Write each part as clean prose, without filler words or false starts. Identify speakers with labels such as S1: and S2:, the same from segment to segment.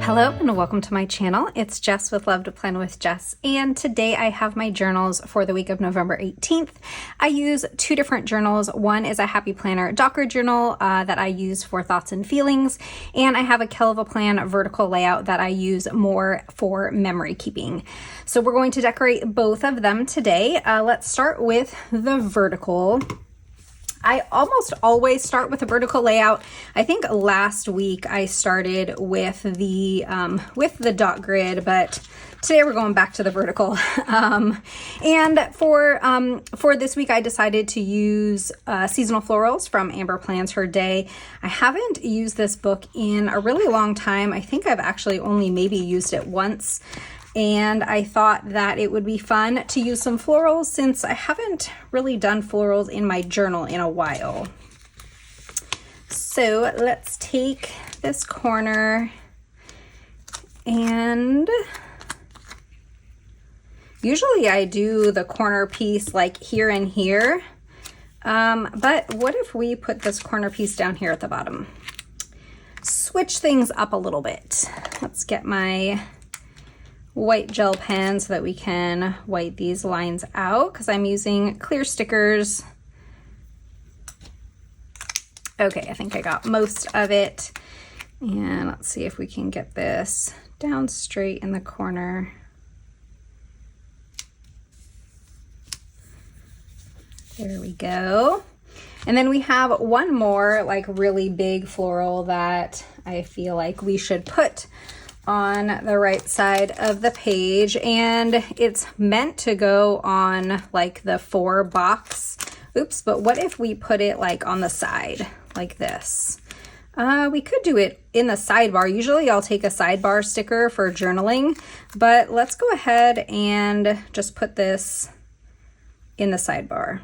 S1: Hello and welcome to my channel. It's Jess with Love to Plan with Jess, and today I have my journals for the week of November 18th. I use two different journals. One is a Happy Planner Docker journal that I use for thoughts and feelings, and I have a KellofaPlan vertical layout that I use more for memory keeping. So we're going to decorate both of them today. Let's start with the vertical. I almost always start with a vertical layout. I think last week I started with the dot grid, but today we're going back to the vertical. And for this week, I decided to use Seasonal Florals from Amber Plans Her Day. I haven't used this book in a really long time. I think I've actually only maybe used it once. And I thought that it would be fun to use some florals since I haven't really done florals in my journal in a while. So let's take this corner, and usually I do the corner piece like here and here, but what if we put this corner piece down here at the bottom? Switch things up a little bit. Let's get my white gel pen so that we can white these lines out because I'm using clear stickers. Okay, I think I got most of it. And let's see if we can get this down straight in the corner. There we go. And then we have one more like really big floral that I feel like we should put on the right side of the page, and it's meant to go on like the 4 box. Oops, but what if we put it like on the side like this? We could do it in the sidebar. Usually I'll take a sidebar sticker for journaling, but let's go ahead and just put this in the sidebar.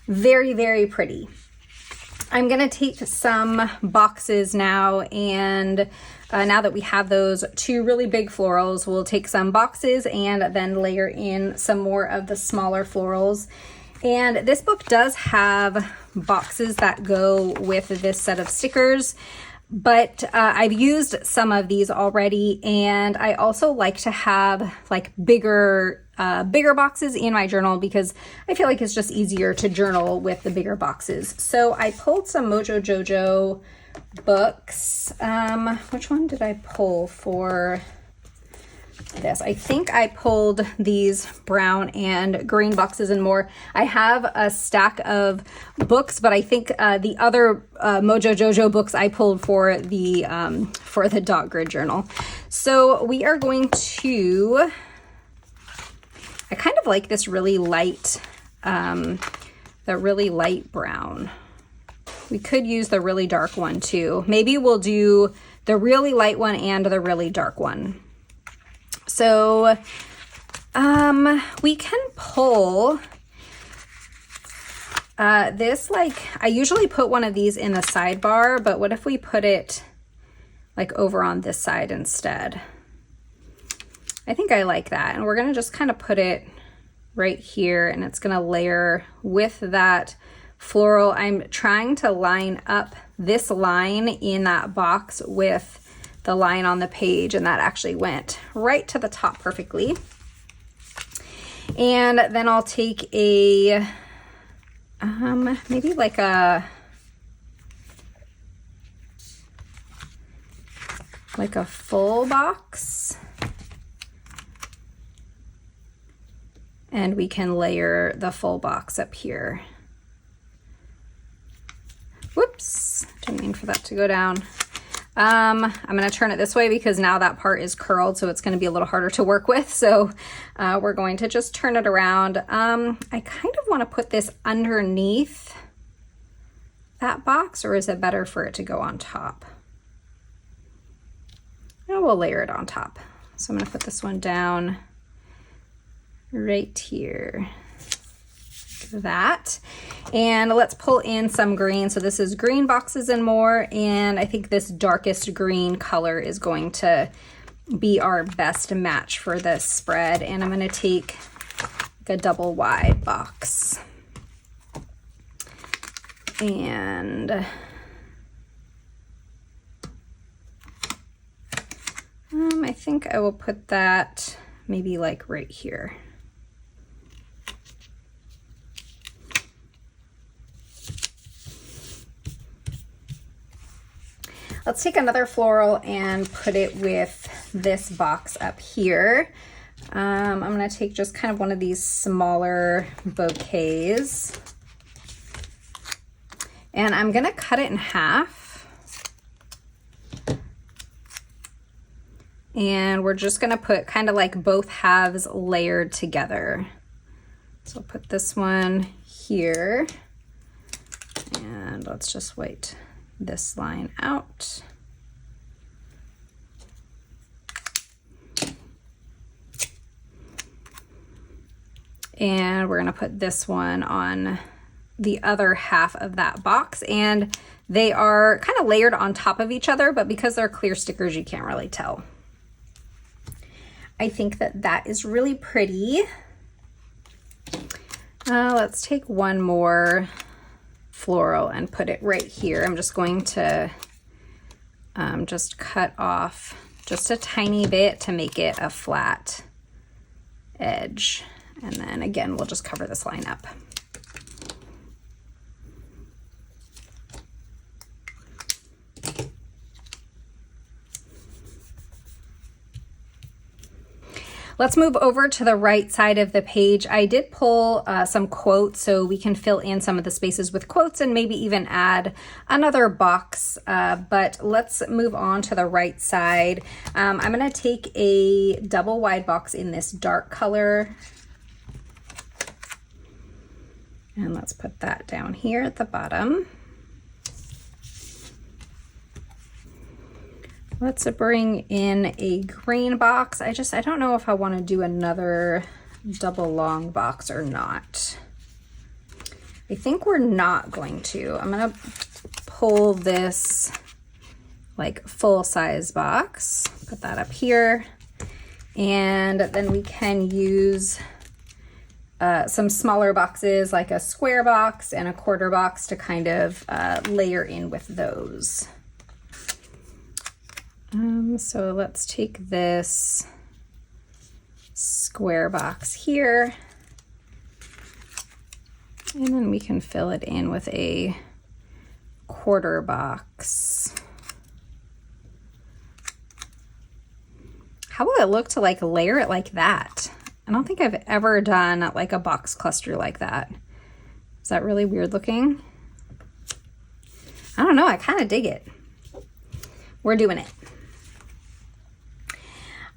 S1: Very, very pretty. I'm gonna take some boxes now, and now that we have those 2 really big florals, we'll take some boxes and then layer in some more of the smaller florals. And this book does have boxes that go with this set of stickers, but I've used some of these already, and I also like to have like bigger boxes in my journal because I feel like it's just easier to journal with the bigger boxes. So I pulled some Mojo Jojo books. Which one did I pull for this? I think I pulled these brown and green boxes and more. I have a stack of books, but I think the other Mojo Jojo books I pulled for the dot grid journal. So we are going to, I kind of like this really light, the really light brown. We could use the really dark one too. Maybe we'll do the really light one and the really dark one. So we can pull this, like I usually put one of these in the sidebar, but what if we put it like over on this side instead? I think I like that. And we're gonna just kind of put it right here, and it's gonna layer with that floral. I'm trying to line up this line in that box with the line on the page, and that actually went right to the top perfectly. And then I'll take a, maybe like a full box, and we can layer the full box up here. Whoops, didn't mean for that to go down. I'm gonna turn it this way because now that part is curled, so it's gonna be a little harder to work with. So we're going to just turn it around. I kind of wanna put this underneath that box, or is it better for it to go on top? And we'll layer it on top. So I'm gonna put this one down right here. That, and let's pull in some green. So this is green boxes and more, and I think this darkest green color is going to be our best match for this spread. And I'm going to take a double wide box. And I think I will put that maybe like right here. Let's take another floral and put it with this box up here. I'm gonna take just kind of one of these smaller bouquets, and I'm gonna cut it in half. And we're just gonna put kind of like both halves layered together. So I'll put this one here, and let's just white this line out. And we're gonna put this one on the other half of that box, and they are kind of layered on top of each other, but because they're clear stickers, you can't really tell. I think that that is really pretty. Let's take one more floral and put it right here. I'm just going to just cut off just a tiny bit to make it a flat edge. And then again, we'll just cover this line up. Let's move over to the right side of the page. I did pull some quotes so we can fill in some of the spaces with quotes and maybe even add another box, but let's move on to the right side. I'm gonna take a double wide box in this dark color, and let's put that down here at the bottom. Let's bring in a green box. I don't know if I want to do another double long box or not. I think we're not going to. I'm gonna pull this like full size box, put that up here, and then we can use some smaller boxes like a square box and a quarter box to kind of layer in with those. So let's take this square box here, and then we can fill it in with a quarter box. How will it look to like layer it like that? I don't think I've ever done like a box cluster like that. Is that really weird looking? I don't know, I kind of dig it. We're doing it.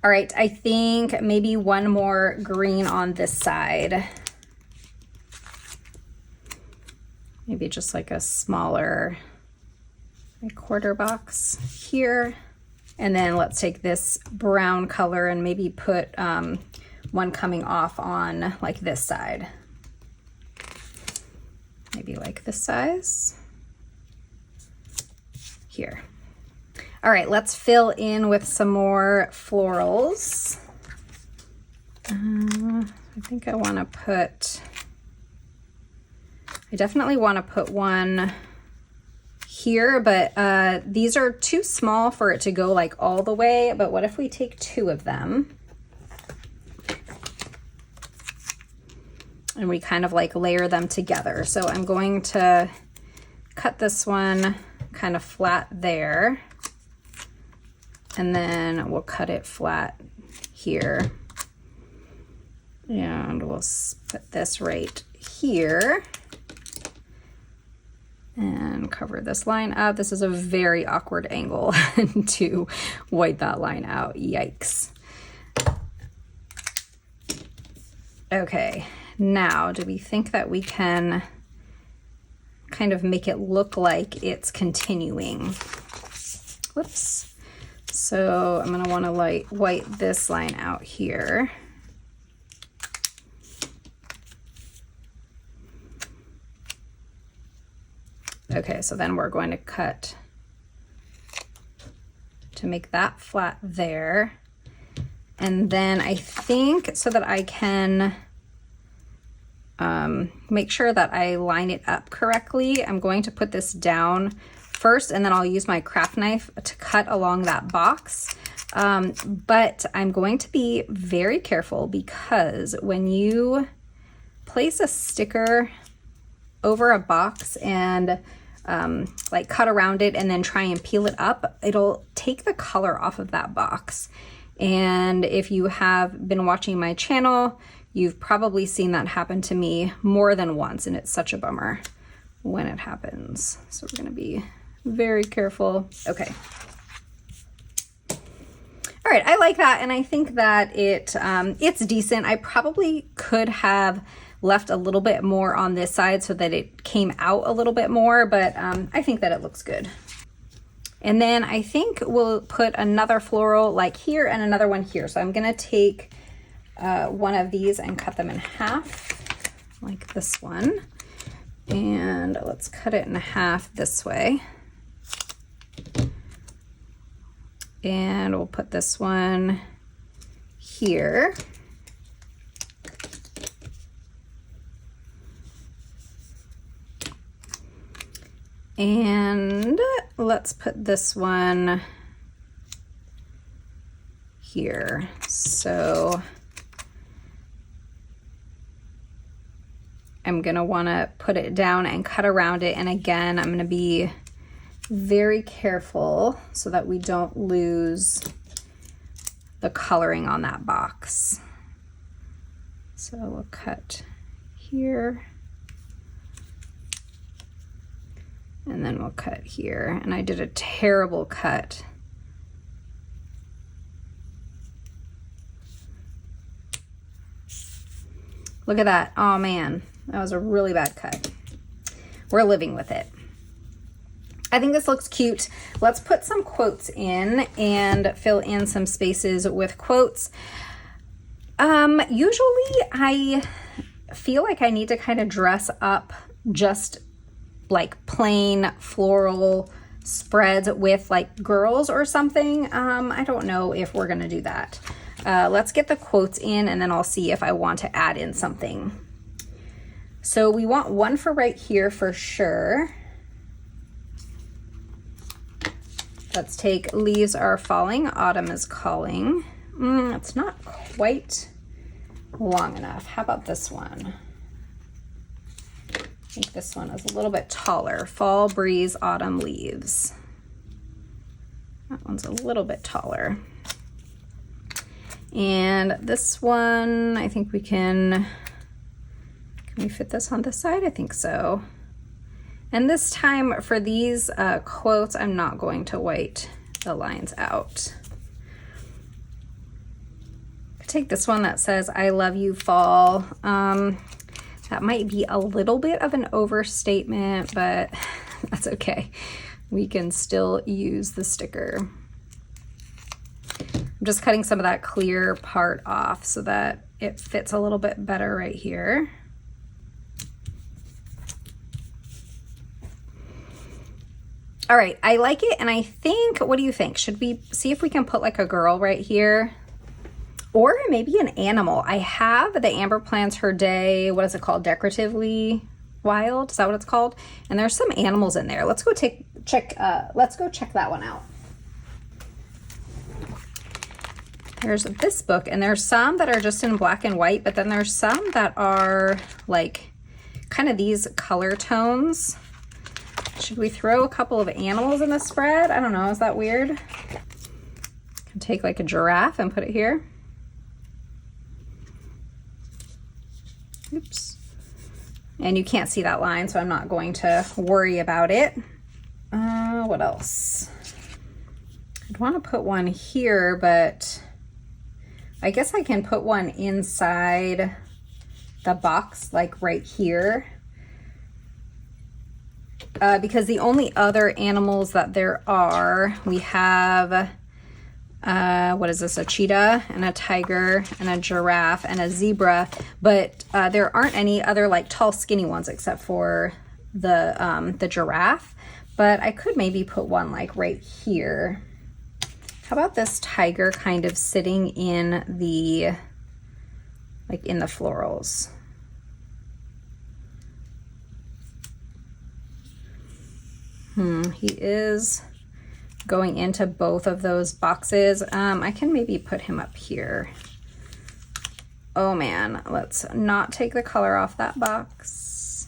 S1: All right, I think maybe one more green on this side. Maybe just like a smaller like quarter box here. And then let's take this brown color and maybe put one coming off on like this side. Maybe like this size. Here. All right, let's fill in with some more florals. I think I want to put, I definitely want to put one here, but these are too small for it to go like all the way. But what if we take two of them and we kind of like layer them together? So I'm going to cut this one kind of flat there, and then we'll cut it flat here, and we'll put this right here and cover this line up. This is a very awkward angle to white that line out. Yikes. Okay, now do we think that we can kind of make it look like it's continuing? Whoops. So I'm gonna wanna white this line out here. Okay, so then we're going to cut to make that flat there. And then I think so that I can make sure that I line it up correctly. I'm going to put this down first, and then I'll use my craft knife to cut along that box. But I'm going to be very careful, because when you place a sticker over a box and like cut around it and then try and peel it up, it'll take the color off of that box. And if you have been watching my channel, you've probably seen that happen to me more than once, and it's such a bummer when it happens. So we're gonna be very careful. Okay. All right, I like that, and I think that it's decent. I probably could have left a little bit more on this side so that it came out a little bit more, but I think that it looks good. And then I think we'll put another floral like here and another one here. So I'm gonna take one of these and cut them in half, like this one. And let's cut it in half this way. And we'll put this one here. And let's put this one here. So I'm gonna wanna put it down and cut around it. And again, I'm gonna be very careful so that we don't lose the coloring on that box. So we'll cut here. And then we'll cut here. And I did a terrible cut. Look at that. Oh man, that was a really bad cut. We're living with it. I think this looks cute. Let's put some quotes in and fill in some spaces with quotes. Usually I feel like I need to kind of dress up just like plain floral spreads with like girls or something. I don't know if we're gonna do that. Let's get the quotes in, and then I'll see if I want to add in something. So we want one for right here for sure. Let's take leaves are falling, autumn is calling. It's not quite long enough. How about this one? I think this one is a little bit taller. Fall breeze, autumn leaves. That one's a little bit taller. And this one, I think we can we fit this on this side? I think so. And this time for these quotes, I'm not going to white the lines out. Take this one that says, I love you, fall. That might be a little bit of an overstatement, but that's okay. We can still use the sticker. I'm just cutting some of that clear part off so that it fits a little bit better right here. All right, I like it, and I think, what do you think? Should we see if we can put like a girl right here? Or maybe an animal. I have the Amber Plants Her Day, what is it called? Decoratively Wild, is that what it's called? And there's some animals in there. Let's go check that one out. There's this book, and there's some that are just in black and white, but then there's some that are like kind of these color tones. Should we throw a couple of animals in the spread? I don't know, is that weird? Can take like a giraffe and put it here. Oops. And you can't see that line, so I'm not going to worry about it. What else? I'd want to put one here, but I guess I can put one inside the box, like right here. Because the only other animals that there are, we have, what is this, a cheetah and a tiger and a giraffe and a zebra, but there aren't any other like tall skinny ones except for the giraffe. But I could maybe put one like right here. How about this tiger kind of sitting in the, like in the florals? He is going into both of those boxes. I can maybe put him up here. Oh man, let's not take the color off that box.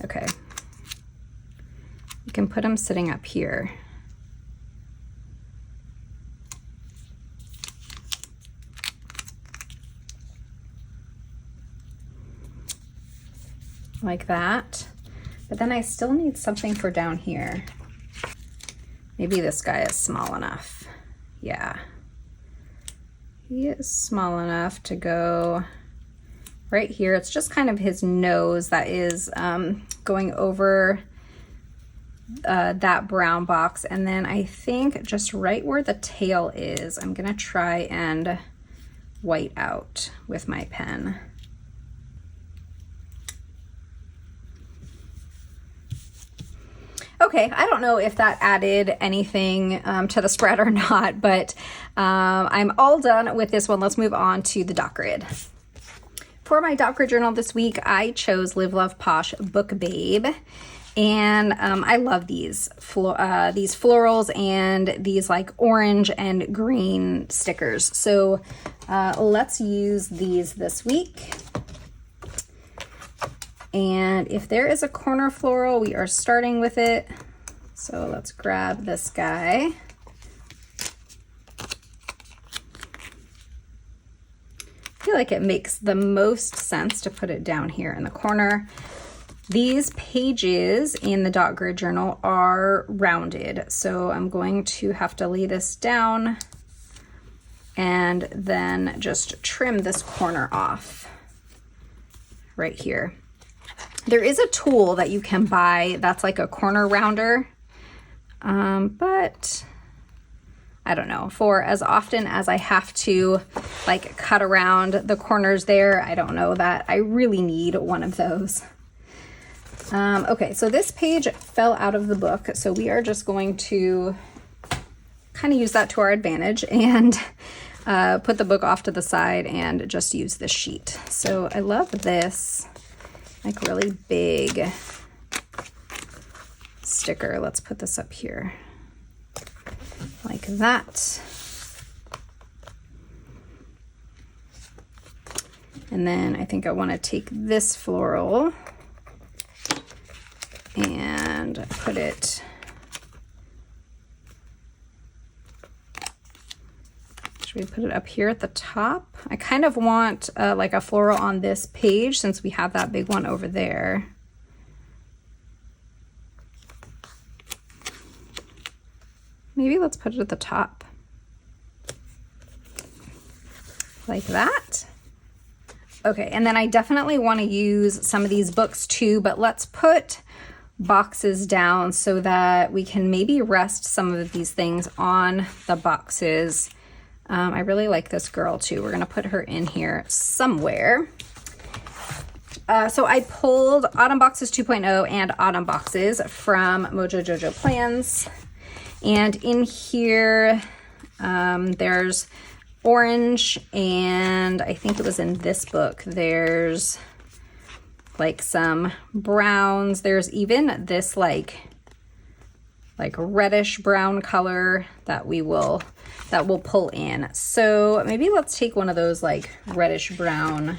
S1: Okay. You can put him sitting up here. Like that. But then I still need something for down here. Maybe this guy is small enough. Yeah. He is small enough to go right here. It's just kind of his nose that is going over that brown box. And then I think just right where the tail is, I'm gonna try and white out with my pen. Okay, I don't know if that added anything to the spread or not, but I'm all done with this one. Let's move on to the dot grid. For my dot grid journal this week, I chose Live Love Posh Book Babe. And I love these florals and these like orange and green stickers. So let's use these this week. And if there is a corner floral, we are starting with it. So let's grab this guy. I feel like it makes the most sense to put it down here in the corner. These pages in the dot grid journal are rounded, so I'm going to have to lay this down and then just trim this corner off right here. There is a tool that you can buy that's like a corner rounder, but I don't know, for as often as I have to like cut around the corners there, I don't know that I really need one of those. Okay, so this page fell out of the book, so we are just going to kind of use that to our advantage and put the book off to the side and just use this sheet. So I love this, like really big sticker. Let's put this up here like that. And then I think I want to take this floral and put it should we put it up here at the top? I kind of want like a floral on this page since we have that big one over there. Maybe let's put it at the top like that. Okay, and then I definitely want to use some of these books too, but let's put boxes down so that we can maybe rest some of these things on the boxes. I really like this girl too. We're gonna put her in here somewhere. So I pulled Autumn Boxes 2.0 and Autumn Boxes from Mojo Jojo Plans. And in here, there's orange, and I think it was in this book, there's like some browns. There's even this like reddish brown color that we'll pull in. So maybe let's take one of those like reddish brown.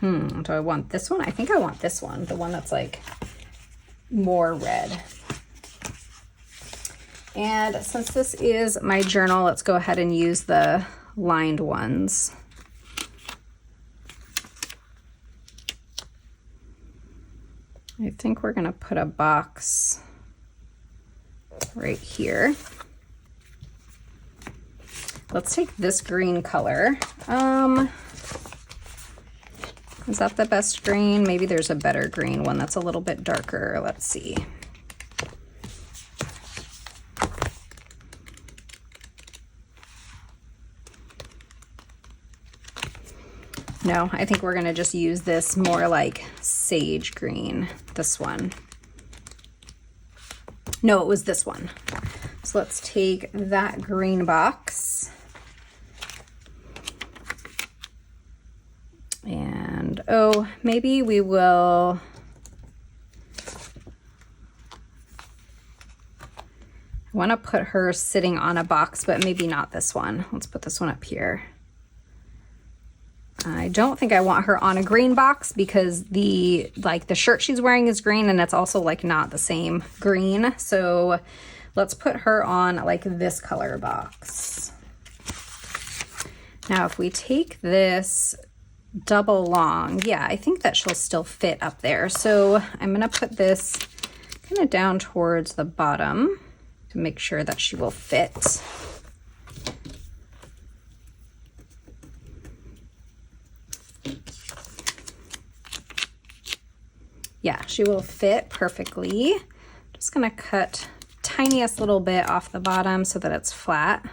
S1: Do I want this one? I think I want this one, the one that's like more red. And since this is my journal, let's go ahead and use the lined ones. I think we're gonna put a box right here. Let's take this green color. Is that the best green? Maybe there's a better green one that's a little bit darker. Let's see. No, I think we're gonna just use this more like sage green, this one. No, it was this one. So let's take that green box. And oh, maybe we will I want to put her sitting on a box, but maybe not this one. Let's put this one up here. I don't think I want her on a green box because the shirt she's wearing is green and it's also like not the same green. So let's put her on like this color box. Now, if we take this double long, yeah, I think that she'll still fit up there. So I'm gonna put this kind of down towards the bottom to make sure that she will fit. Yeah, she will fit perfectly. Just gonna cut tiniest little bit off the bottom so that it's flat.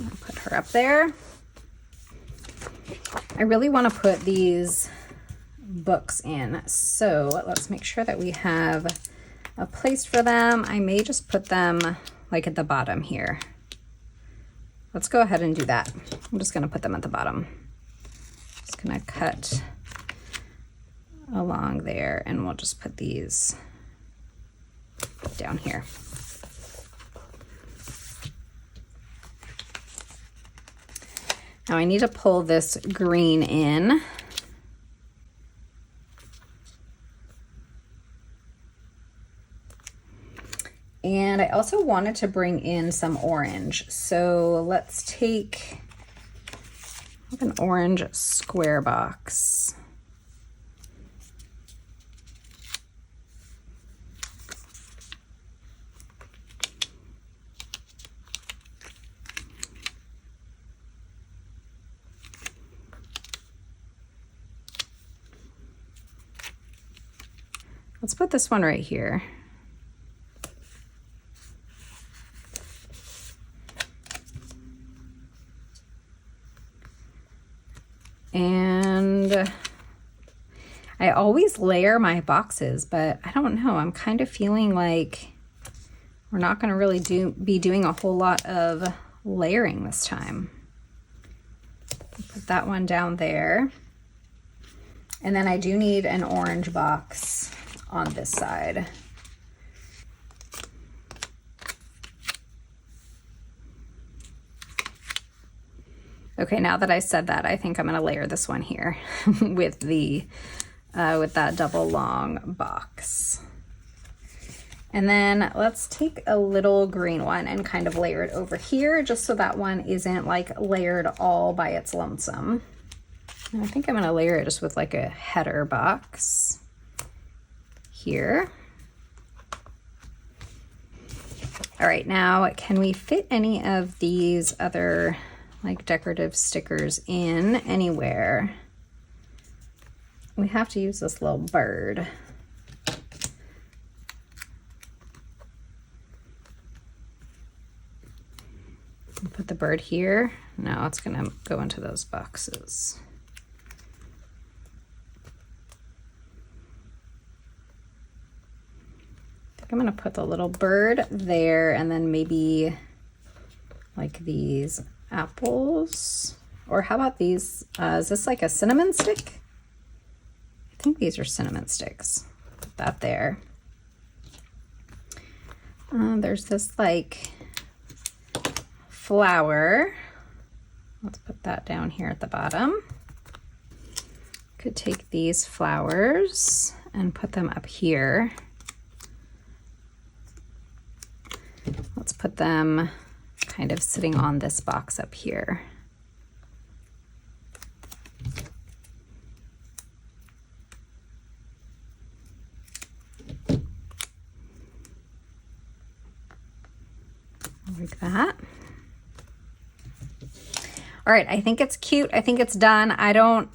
S1: I'll put her up there. I really want to put these books in, so let's make sure that we have a place for them. I may just put them like at the bottom here. Let's go ahead and do that. I'm just going to put them at the bottom. Just going to cut along there and we'll just put these down here. Now I need to pull this green in. And I also wanted to bring in some orange. So let's take an orange square box. Let's put this one right here. And I always layer my boxes, but I don't know. I'm kind of feeling like we're not going to really be doing a whole lot of layering this time. Put that one down there. And then I do need an orange box on this side. Okay, now that I said that, I think I'm gonna layer this one here with the with that double long box. And then let's take a little green one and kind of layer it over here, just so that one isn't like layered all by its lonesome. And I think I'm gonna layer it just with like a header box here. All right, now can we fit any of these other like decorative stickers in anywhere? We have to use this little bird. Put the bird here. No, it's gonna go into those boxes. I'm gonna put the little bird there and then maybe like these apples, or how about these? Is this like a cinnamon stick? I think these are cinnamon sticks. Put that there. There's this like flower. Let's put that down here at the bottom. Could take these flowers and put them up here. Let's put them kind of sitting on this box up here. Like that. All right, I think it's cute. I think it's done. I don't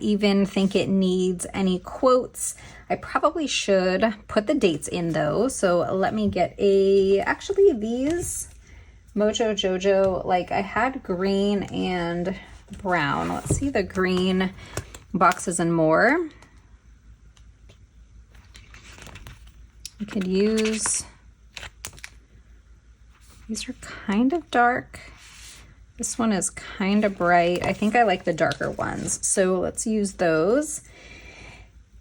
S1: even think it needs any quotes. I probably should put the dates in though. So let me get actually these Mojo Jojo, like I had green and brown. Let's see the green boxes and more. We could use, these are kind of dark. This one is kind of bright. I think I like the darker ones. So let's use those.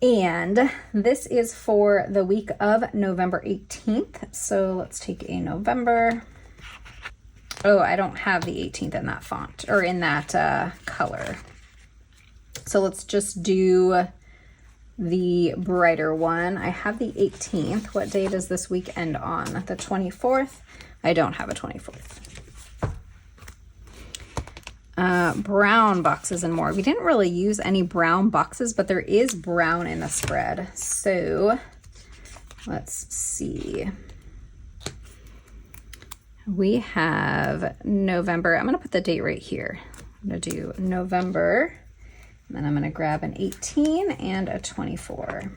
S1: And this is for the week of November 18th. So let's take a November. Oh, I don't have the 18th in that font or in that color. So let's just do the brighter one. I have the 18th. What day does this week end on? The 24th? I don't have a 24th. Brown boxes and more. We didn't really use any brown boxes, but there is brown in the spread. So let's see. We have November. I'm going to put the date right here. I'm going to do November, and then I'm going to grab an 18 and a 24.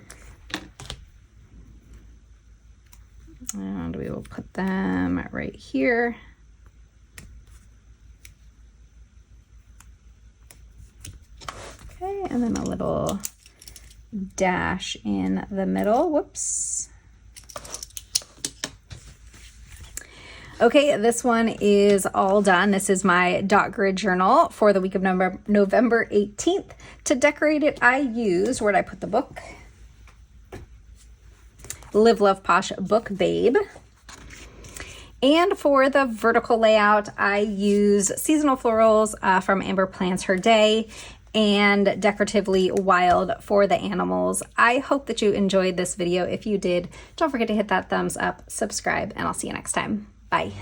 S1: And we will put them right here. Okay, and then a little dash in the middle. Whoops. Okay, this one is all done. This is my dot grid journal for the week of November 18th. To decorate it, I used, where'd I put the book? Live Love Posh Book Babe. And for the vertical layout, I use seasonal florals from Amber Plans Her Day and Decoratively Wild for the animals. I hope that you enjoyed this video. If you did, don't forget to hit that thumbs up, subscribe, and I'll see you next time. Bye.